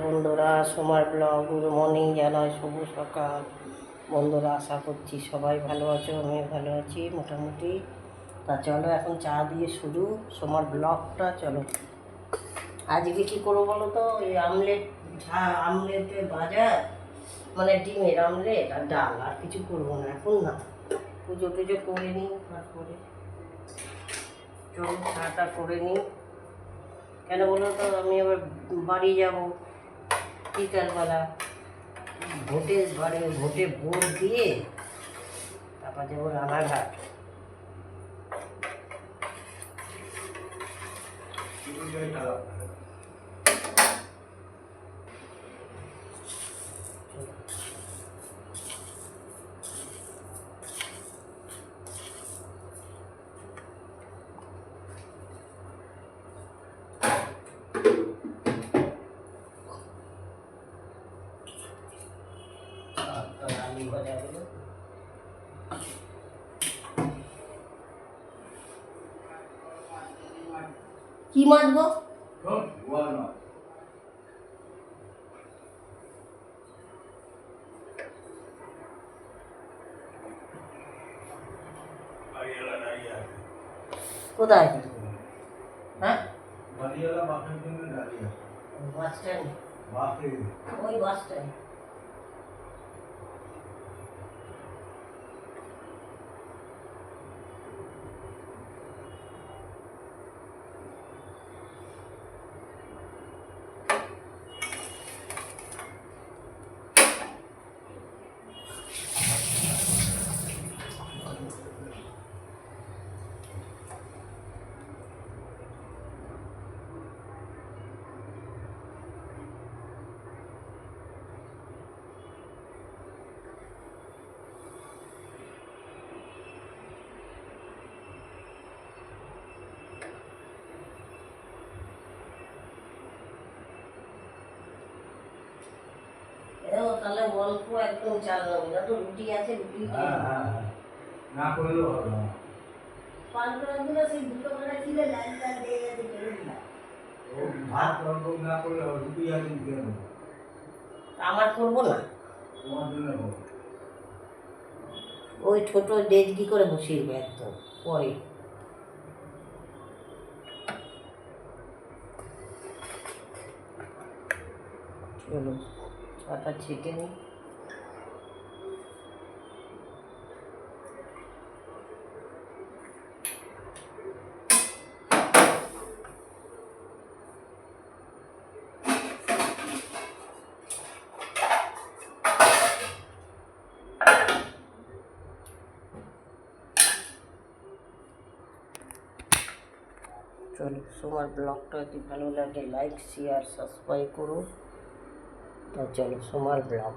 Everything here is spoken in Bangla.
বন্ধুরা, সোমার ব্লগ গুড মর্নিং জানাই, শুভ সকাল। বন্ধুরা, আশা করছি সবাই ভালো আছো, আমি ভালো আছি মোটামুটি। তা চলো এখন চা দিয়ে শুরু সোমার ব্লগটা। চলো আজকে কী করবো বলো তো, এই আমলেটের বাজার, মানে ডিমের আমলেট আর ডাল, আর কিছু করবো না এখন না। পুজো টুজো করে নিই, তারপরে চলো চাটা করে নিই। কেন বলো তো, আমি আবার বাড়ি যাব বিকালবেলা, ভোটে ভোট দিয়ে তারপর যাবো রানাঘাট। কি মাছ গো? কোথায়? হ্যাঁ, বাস স্ট্যান্ড, ওই বাস স্ট্যান্ড। তাহলে অল্প একদম চাল নেবো না তো, রুটি আছে, রুটি না করলেও হবে না। পান্তুয়াগুলো সেই দুটো করে ছিল, লাইন লাইন দিয়ে গেছে, ফেলে দিলাম। ও ভাত অল্প না করলে রুটি আছে দিয়ে দেবো। আমার করবো না, তোমার জন্য হবে। ওই ছোট ডেজকি করে বসিয়ে দেবো একদম পরে। চলো চাটা ছেঁকে নিই। চলো, তোমার ব্লগটা যদি ভালো লাগে লাইক শেয়ার সাবস্ক্রাইব করো। তা চলো সোমার ব্লগ।